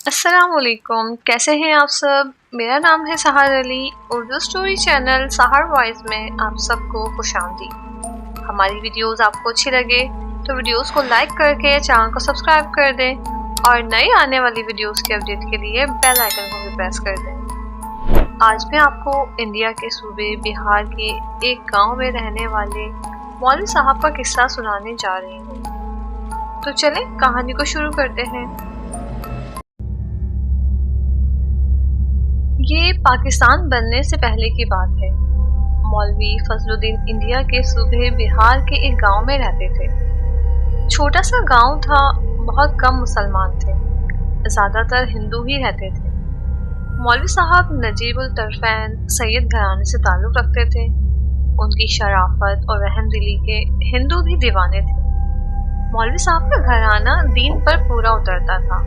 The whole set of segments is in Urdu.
السلام علیکم، کیسے ہیں آپ سب؟ میرا نام ہے سحر علی۔ اردو سٹوری چینل سحر وائز میں آپ سب کو خوش آمدید۔ ہماری ویڈیوز آپ کو اچھی لگے تو ویڈیوز کو لائک کر کے چینل کو سبسکرائب کر دیں اور نئی آنے والی ویڈیوز کے اپڈیٹ کے لیے بیل آئیکن کو بھی پریس کر دیں۔ آج میں آپ کو انڈیا کے صوبے بہار کے ایک گاؤں میں رہنے والے مولوی صاحب کا قصہ سنانے جا رہی ہوں۔ تو چلیں کہانی کو شروع کرتے ہیں۔ یہ پاکستان بننے سے پہلے کی بات ہے۔ مولوی فضل الدین انڈیا کے صوبے بہار کے ایک گاؤں میں رہتے تھے۔ چھوٹا سا گاؤں تھا، بہت کم مسلمان تھے، زیادہ تر ہندو ہی رہتے تھے۔ مولوی صاحب نجیب الطرفین سید گھرانے سے تعلق رکھتے تھے۔ ان کی شرافت اور رحم دلی کے ہندو بھی دیوانے تھے۔ مولوی صاحب کا گھرانہ دین پر پورا اترتا تھا۔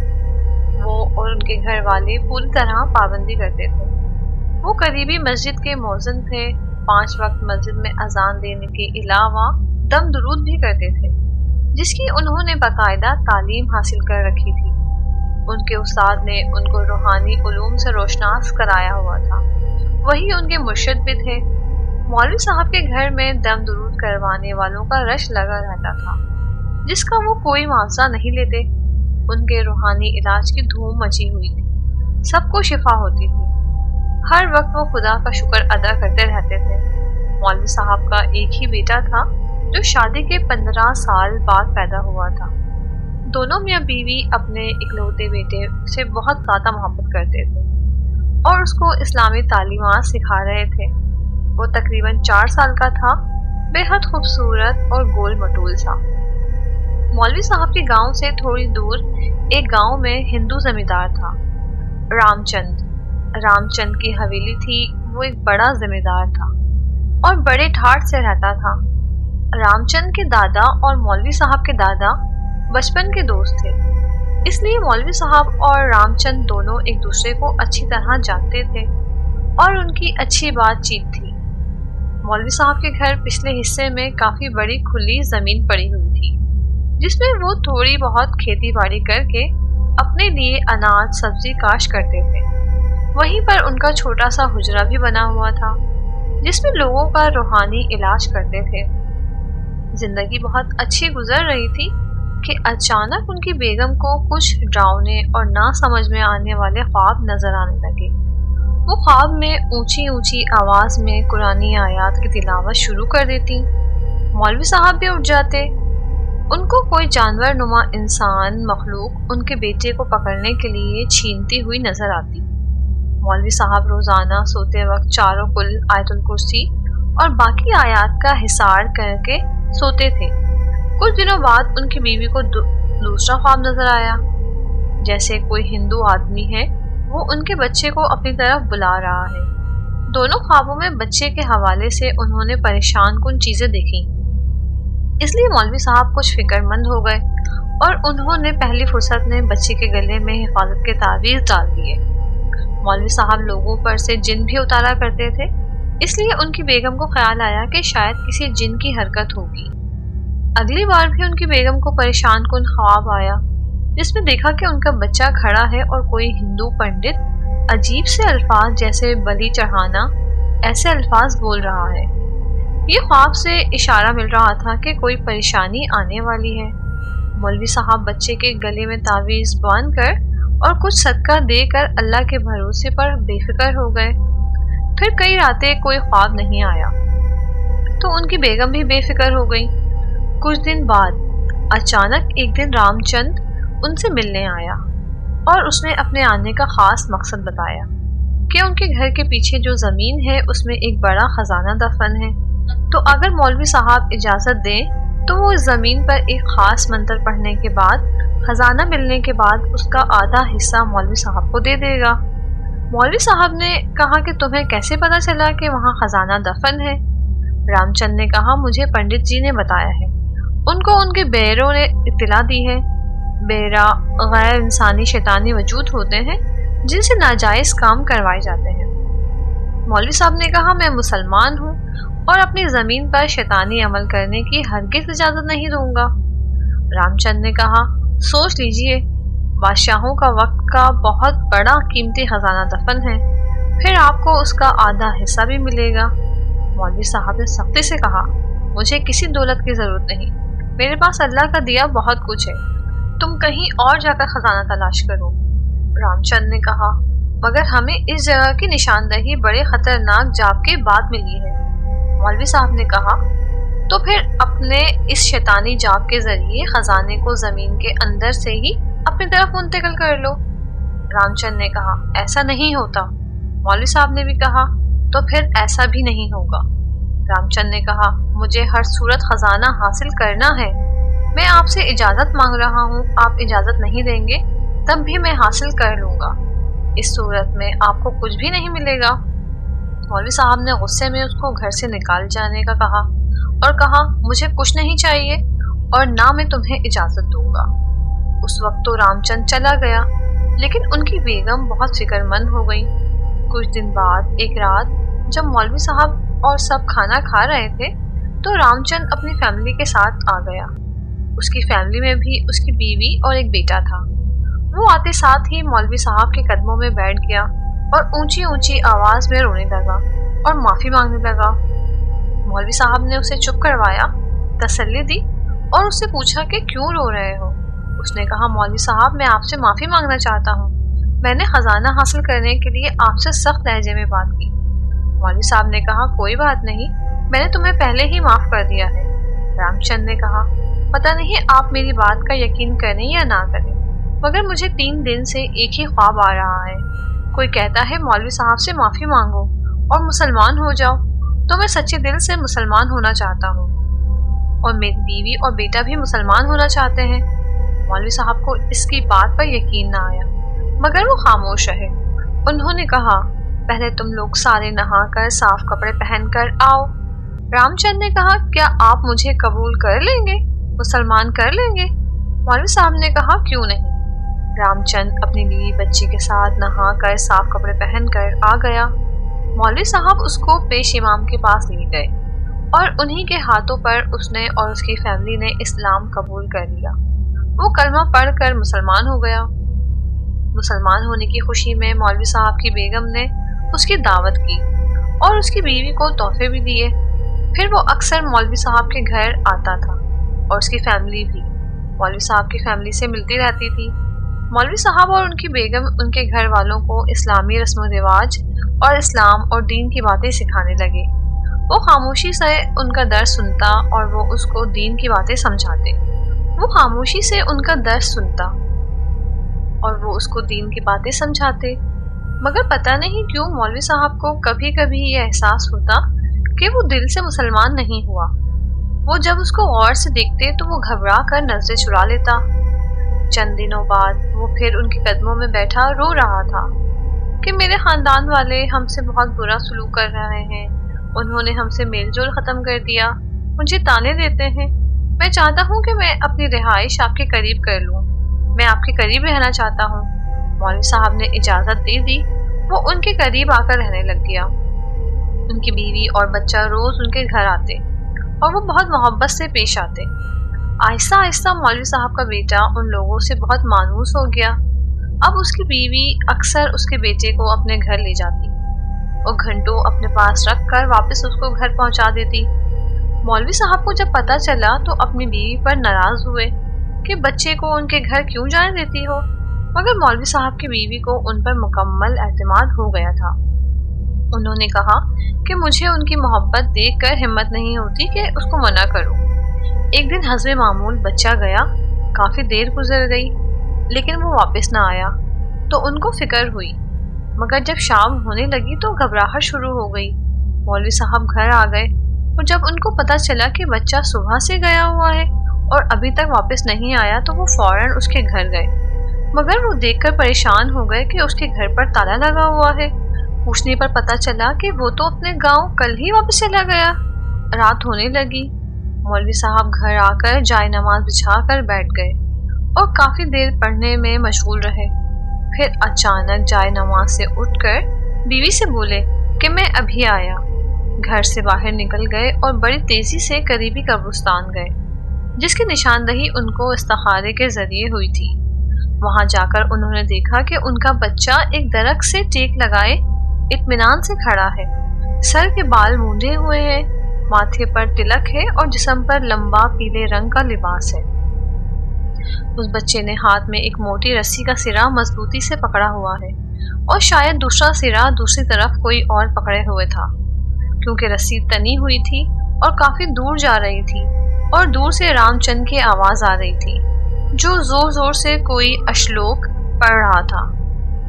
وہ اور ان کے گھر والے پوری طرح پابندی کرتے تھے۔ وہ قریبی مسجد کے مؤذن تھے، 5 وقت مسجد میں اذان دینے کے علاوہ دم درود بھی کرتے تھے، جس کی انہوں نے باقاعدہ تعلیم حاصل کر رکھی تھی۔ ان کے استاد نے ان کو روحانی علوم سے روشناس کرایا ہوا تھا، وہی ان کے مرشد بھی تھے۔ مولوی صاحب کے گھر میں دم درود کروانے والوں کا رش لگا رہتا تھا، جس کا وہ کوئی معاوضہ نہیں لیتے۔ ان کے روحانی علاج کی دھوم مچی ہوئی تھی، سب کو شفا ہوتی تھی۔ ہر وقت وہ خدا کا شکر ادا کرتے رہتے تھے۔ مولوی صاحب کا ایک ہی بیٹا تھا جو شادی کے 15 سال بعد پیدا ہوا تھا۔ دونوں میاں بیوی اپنے اکلوتے بیٹے سے بہت زیادہ محبت کرتے تھے اور اس کو اسلامی تعلیمات سکھا رہے تھے۔ وہ تقریباً 4 سال کا تھا، بے حد خوبصورت اور گول مٹول سا۔ مولوی صاحب کے گاؤں سے تھوڑی دور ایک گاؤں میں ہندو زمیندار تھا، رام چند کی حویلی تھی۔ وہ ایک بڑا زمیندار تھا اور بڑے ٹھاٹ سے رہتا تھا۔ رام چند کے دادا اور مولوی صاحب کے دادا بچپن کے دوست تھے، اس لیے مولوی صاحب اور رام چند دونوں ایک دوسرے کو اچھی طرح جانتے تھے اور ان کی اچھی بات چیت تھی۔ مولوی صاحب کے گھر پچھلے حصے میں کافی بڑی کھلی زمین پڑی ہوئی تھی، جس میں وہ تھوڑی بہت کھیتی باڑی کر کے اپنے لیے اناج سبزی کاشت کرتے تھے۔ وہیں پر ان کا چھوٹا سا حجرہ بھی بنا ہوا تھا، جس میں لوگوں کا روحانی علاج کرتے تھے۔ زندگی بہت اچھی گزر رہی تھی کہ اچانک ان کی بیگم کو کچھ ڈراؤنے اور نہ سمجھ میں آنے والے خواب نظر آنے لگے۔ وہ خواب میں اونچی اونچی آواز میں قرآنی آیات کی تلاوت شروع کر دیتی۔ مولوی صاحب بھی اٹھ جاتے۔ ان کو کوئی جانور نما انسان مخلوق ان کے بیٹے کو پکڑنے کے لیے چھینتی ہوئی نظر آتی۔ مولوی صاحب روزانہ سوتے وقت چاروں کل آیت الکرسی اور باقی آیات کا حصار کر کے سوتے تھے۔ کچھ دنوں بعد ان کی بیوی کو دوسرا خواب نظر آیا، جیسے کوئی ہندو آدمی ہے وہ ان کے بچے کو اپنی طرف بلا رہا ہے۔ دونوں خوابوں میں بچے کے حوالے سے انہوں نے پریشان کن چیزیں دیکھی، اس لیے مولوی صاحب کچھ فکر مند ہو گئے اور انہوں نے پہلی فرصت میں بچے کے گلے میں حفاظت کے تعویذ ڈال دیے۔ مولوی صاحب لوگوں پر سے جن بھی اتارا کرتے تھے، اس لیے ان کی بیگم کو خیال آیا کہ شاید کسی جن کی حرکت ہوگی۔ اگلی بار بھی ان کی بیگم کو پریشان کن خواب آیا، جس میں دیکھا کہ ان کا بچہ کھڑا ہے اور کوئی ہندو پنڈت عجیب سے الفاظ جیسے بلی چڑھانا ایسے الفاظ بول رہا ہے۔ یہ خواب سے اشارہ مل رہا تھا کہ کوئی پریشانی آنے والی ہے۔ مولوی صاحب بچے کے گلے میں تعویذ باندھ کر اور کچھ صدقہ دے کر اللہ کے بھروسے پر بے فکر ہو گئے۔ پھر کئی راتیں کوئی خواب نہیں آیا تو ان کی بیگم بھی بے فکر ہو گئی۔ کچھ دن بعد اچانک ایک دن رام چند ان سے ملنے آیا اور اس نے اپنے آنے کا خاص مقصد بتایا کہ ان کے گھر کے پیچھے جو زمین ہے اس میں ایک بڑا خزانہ دفن ہے، تو اگر مولوی صاحب اجازت دیں تو وہ اس زمین پر ایک خاص منتر پڑھنے کے بعد خزانہ ملنے کے بعد اس کا آدھا حصہ مولوی صاحب کو دے دے گا۔ مولوی صاحب نے کہا کہ تمہیں کیسے پتا چلا کہ وہاں خزانہ دفن ہے؟ رام چند نے کہا مجھے پنڈت جی نے بتایا ہے، ان کو ان کے بیروں نے اطلاع دی ہے۔ بیرا غیر انسانی شیطانی وجود ہوتے ہیں جن سے ناجائز کام کروائے جاتے ہیں۔ مولوی صاحب نے کہا میں مسلمان ہوں اور اپنی زمین پر شیطانی عمل کرنے کی ہرگز اجازت نہیں دوں گا۔ رام چند نے کہا سوچ لیجئے، بادشاہوں کا وقت کا بہت بڑا قیمتی خزانہ دفن ہے، پھر آپ کو اس کا آدھا حصہ بھی ملے گا۔ مولوی صاحب نے سختی سے کہا، مجھے کسی دولت کی ضرورت نہیں، میرے پاس اللہ کا دیا بہت کچھ ہے، تم کہیں اور جا کر خزانہ تلاش کرو۔ رام چند نے کہا، مگر ہمیں اس جگہ کی نشاندہی بڑے خطرناک جاپ کے بعد ملی ہے۔ مولوی صاحب نے کہا، تو پھر اپنے اس شیطانی جاپ کے ذریعے خزانے کو زمین کے اندر سے ہی اپنی طرف منتقل کر لو۔ رام چند نے کہا، ایسا نہیں ہوتا۔ مولوی صاحب نے بھی کہا، تو پھر ایسا بھی نہیں ہوگا۔ رام چند نے کہا، مجھے ہر صورت خزانہ حاصل کرنا ہے، میں آپ سے اجازت مانگ رہا ہوں، آپ اجازت نہیں دیں گے تب بھی میں حاصل کر لوں گا، اس صورت میں آپ کو کچھ بھی نہیں ملے گا۔ مولوی صاحب نے غصے میں اس کو گھر سے نکال جانے کا کہا اور کہا، مجھے کچھ نہیں چاہیے اور نہ میں تمہیں اجازت دوں گا۔ اس وقت تو رام چند چلا گیا، لیکن ان کی بیگم بہت فکر مند ہو گئی۔ کچھ دن بعد ایک رات جب مولوی صاحب اور سب کھانا کھا رہے تھے تو رام چند اپنی فیملی کے ساتھ آ گیا۔ اس کی فیملی میں بھی اس کی بیوی اور ایک بیٹا تھا۔ وہ آتے ساتھ ہی مولوی صاحب کے قدموں میں بیٹھ گیا اور اونچی اونچی آواز میں رونے لگا اور معافی مانگنے لگا۔ مولوی صاحب نے اسے چپ کروایا، تسلی دی اور اس سے پوچھا کہ کیوں رو رہے ہو؟ اس نے کہا، مولوی صاحب میں آپ سے معافی مانگنا چاہتا ہوں، میں نے خزانہ حاصل کرنے کے لیے آپ سے سخت لہجے میں بات کی۔ مولوی صاحب نے کہا، کوئی بات نہیں، میں نے تمہیں پہلے ہی معاف کر دیا ہے۔ رام چند نے کہا، پتہ نہیں آپ میری بات کا یقین کریں یا نہ کریں، مگر مجھے 3 دن سے ایک ہی خواب آ رہا ہے۔ کوئی کہتا ہے مولوی صاحب سے معافی مانگو اور مسلمان ہو جاؤ، تو میں سچے دل سے مسلمان ہونا چاہتا ہوں، اور میری بیوی اور بیٹا بھی مسلمان ہونا چاہتے ہیں۔ مولوی صاحب کو اس کی بات پر یقین نہ آیا، مگر وہ خاموش رہے۔ انہوں نے کہا، پہلے تم لوگ سارے نہا کر صاف کپڑے پہن کر آؤ۔ رام چند نے کہا، کیا آپ مجھے قبول کر لیں گے، مسلمان کر لیں گے؟ مولوی صاحب نے کہا، کیوں نہیں۔ رام چند اپنی بیوی بچے کے ساتھ نہا کر صاف کپڑے پہن کر آ گیا۔ مولوی صاحب اس کو پیش امام کے پاس لے گئے اور انہی کے ہاتھوں پر اس نے اور اس کی فیملی نے اسلام قبول کر لیا۔ وہ کلمہ پڑھ کر مسلمان ہو گیا۔ مسلمان ہونے کی خوشی میں مولوی صاحب کی بیگم نے اس کی دعوت کی اور اس کی بیوی کو تحفے بھی دیے۔ پھر وہ اکثر مولوی صاحب کے گھر آتا تھا اور اس کی فیملی بھی مولوی صاحب کی فیملی سے ملتی رہتی تھی۔ مولوی صاحب اور ان کی بیگم ان کے گھر والوں کو اسلامی رسم و رواج اور اسلام اور دین کی باتیں سکھانے لگے۔ وہ خاموشی سے ان کا درس سنتا اور وہ اس کو دین کی باتیں سمجھاتے۔ وہ خاموشی سے ان کا درس سنتا اور وہ اس کو دین کی باتیں سمجھاتے، مگر پتہ نہیں کیوں مولوی صاحب کو کبھی کبھی یہ احساس ہوتا کہ وہ دل سے مسلمان نہیں ہوا۔ وہ جب اس کو غور سے دیکھتے تو وہ گھبرا کر نظریں چرا لیتا۔ چند دنوں بعد وہ پھر ان کے قدموں میں بیٹھا رو رہا تھا کہ میرے خاندان والے ہم سے بہت برا سلوک کر رہے ہیں، انہوں نے ہم سے میل جول ختم کر دیا، مجھے تانے دیتے ہیں، میں چاہتا ہوں کہ میں اپنی رہائش آپ کے قریب کر لوں، میں آپ کے قریب رہنا چاہتا ہوں۔ مولوی صاحب نے اجازت دے دی، وہ ان کے قریب آ کر رہنے لگ گیا۔ ان کی بیوی اور بچہ روز ان کے گھر آتے اور وہ بہت محبت سے پیش آتے۔ آہستہ آہستہ مولوی صاحب کا بیٹا ان لوگوں سے بہت مانوس ہو گیا۔ اب اس کی بیوی اکثر اس کے بیٹے کو اپنے گھر لے جاتی اور گھنٹوں اپنے پاس رکھ کر واپس اس کو گھر پہنچا دیتی۔ مولوی صاحب کو جب پتہ چلا تو اپنی بیوی پر ناراض ہوئے کہ بچے کو ان کے گھر کیوں جانے دیتی ہو، مگر مولوی صاحب کی بیوی کو ان پر مکمل اعتماد ہو گیا تھا۔ انہوں نے کہا کہ مجھے ان کی محبت دیکھ کر ہمت نہیں ہوتی کہ اس کو منع کروں۔ ایک دن حسب معمول بچہ گیا، کافی دیر گزر گئی لیکن وہ واپس نہ آیا تو ان کو فکر ہوئی، مگر جب شام ہونے لگی تو گھبراہٹ شروع ہو گئی۔ مولوی صاحب گھر آ گئے اور جب ان کو پتہ چلا کہ بچہ صبح سے گیا ہوا ہے اور ابھی تک واپس نہیں آیا تو وہ فوراً اس کے گھر گئے، مگر وہ دیکھ کر پریشان ہو گئے کہ اس کے گھر پر تالا لگا ہوا ہے۔ پوچھنے پر پتہ چلا کہ وہ تو اپنے گاؤں کل ہی واپس چلا گیا۔ رات ہونے لگی، مولوی صاحب گھر آ کر جائے نماز بچھا کر بیٹھ گئے اور کافی دیر پڑھنے میں مشغول رہے۔ پھر اچانک جائے نماز سے اٹھ کر بیوی سے بولے کہ میں ابھی آیا۔ گھر سے باہر نکل گئے اور بڑی تیزی سے قریبی قبرستان گئے جس کی نشاندہی ان کو استخارے کے ذریعے ہوئی تھی۔ وہاں جا کر انہوں نے دیکھا کہ ان کا بچہ ایک درخت سے ٹیک لگائے اطمینان سے کھڑا ہے، سر کے بال مونڈے ہوئے ہیں، ماتھے پر تلک ہے اور جسم پر لمبا پیلے رنگ کا لباس ہے۔ اس بچے نے ہاتھ میں ایک موٹی رسی کا سرا مضبوطی سے پکڑا ہوا ہے اور شاید دوسرا سرا دوسری طرف کوئی اور پکڑے ہوئے تھا، کیونکہ رسی تنی ہوئی تھی اور کافی دور جا رہی تھی اور دور سے رام چند کی آواز آ رہی تھی جو زور زور سے کوئی اشلوک پڑھ رہا تھا۔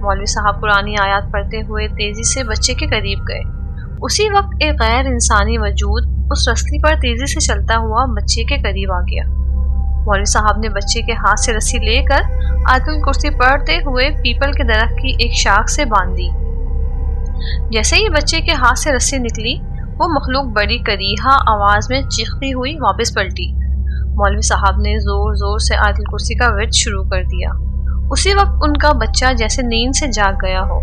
مولوی صاحب قرآنی آیات پڑھتے ہوئے تیزی سے بچے کے قریب گئے۔ اسی وقت ایک غیر انسانی وجود اس رسی پر تیزی سے چلتا ہوا بچے کے قریب آ گیا۔ مولوی صاحب نے بچے کے ہاتھ سے رسی لے کر آیت الکرسی پڑھتے ہوئے پیپل کے درخت کی ایک شاخ سے باندھ دی۔ جیسے ہی بچے کے ہاتھ سے رسی نکلی، وہ مخلوق بڑی کریہا آواز میں چیختی ہوئی واپس پلٹی۔ مولوی صاحب نے زور زور سے آیت الکرسی کا ورد شروع کر دیا۔ اسی وقت ان کا بچہ جیسے نیند سے جاگ گیا ہو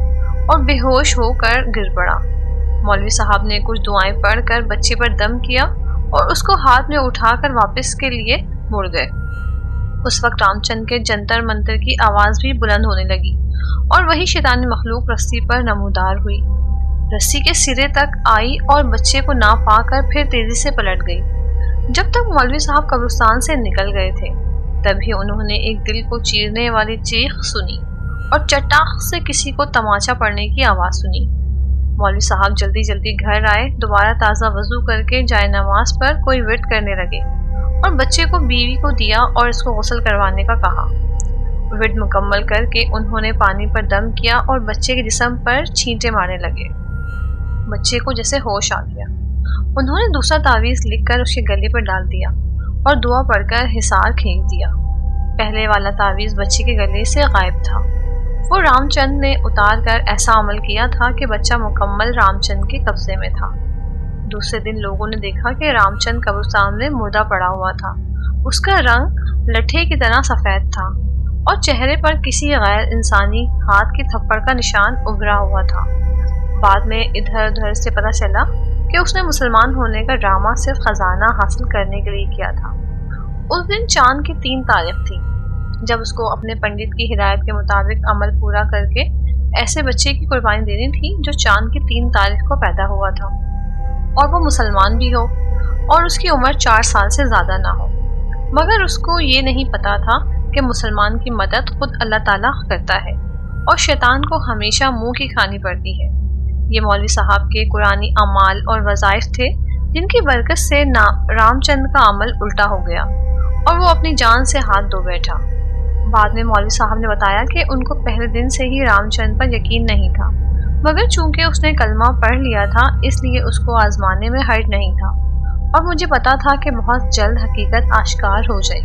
اور بے ہوش ہو کر گر پڑا۔ مولوی صاحب نے کچھ دعائیں پڑھ کر بچے پر دم کیا اور اس کو ہاتھ میں اٹھا کر واپس کے لیے مڑ گئے۔ اس وقت رام چند کے جنتر منتر کی آواز بھی بلند ہونے لگی اور وہی شیطانی مخلوق رسی پر نمودار ہوئی، رسی کے سرے تک آئی اور بچے کو نہ پا کر پھر تیزی سے پلٹ گئی۔ جب تک مولوی صاحب قبرستان سے نکل گئے تھے تبھی انہوں نے ایک دل کو چیرنے والی چیخ سنی اور چٹاخ سے کسی کو تماچا پڑنے کی آواز سنی۔ مولوی صاحب جلدی جلدی گھر آئے، دوبارہ تازہ وضو کر کے جائے نماز پر کوئی ورد کرنے لگے اور بچے کو بیوی کو دیا اور اس کو غسل کروانے کا کہا۔ ورد مکمل کر کے انہوں نے پانی پر دم کیا اور بچے کے جسم پر چھینٹے مارنے لگے۔ بچے کو جیسے ہوش آ گیا۔ انہوں نے دوسرا تعویذ لکھ کر اس کے گلے پر ڈال دیا اور دعا پڑھ کر حصار کھینچ دیا۔ پہلے والا تعویذ بچے کے گلے سے غائب تھا۔ وہ رام چند نے اتار کر ایسا عمل کیا تھا کہ بچہ مکمل رام چند کے قبضے میں تھا۔ دوسرے دن لوگوں نے دیکھا کہ رام چند قبرستان میں مردہ پڑا ہوا تھا۔ اس کا رنگ لٹھے کی طرح سفید تھا اور چہرے پر کسی غیر انسانی ہاتھ کی تھپڑ کا نشان ابھرا ہوا تھا۔ بعد میں ادھر ادھر سے پتہ چلا کہ اس نے مسلمان ہونے کا ڈرامہ صرف خزانہ حاصل کرنے کے لیے کیا تھا۔ اس دن چاند کی 3 تاریخ تھی جب اس کو اپنے پنڈت کی ہدایت کے مطابق عمل پورا کر کے ایسے بچے کی قربانی دینی تھی جو چاند کی 3 تاریخ کو پیدا ہوا تھا اور وہ مسلمان بھی ہو اور اس کی عمر 4 سال سے زیادہ نہ ہو، مگر اس کو یہ نہیں پتا تھا کہ مسلمان کی مدد خود اللہ تعالیٰ کرتا ہے اور شیطان کو ہمیشہ منہ کی کھانی پڑتی ہے۔ یہ مولوی صاحب کے قرآنی اعمال اور وظائف تھے جن کی برکت سے رام چند کا عمل الٹا ہو گیا اور وہ اپنی جان سے ہاتھ دھو بیٹھا۔ بعد میں مولوی صاحب نے بتایا کہ ان کو پہلے دن سے ہی رام چند پر یقین نہیں تھا، مگر چونکہ اس نے کلمہ پڑھ لیا تھا اس لیے اس کو آزمانے میں حرج نہیں تھا اور مجھے پتا تھا کہ بہت جلد حقیقت آشکار ہو جائے۔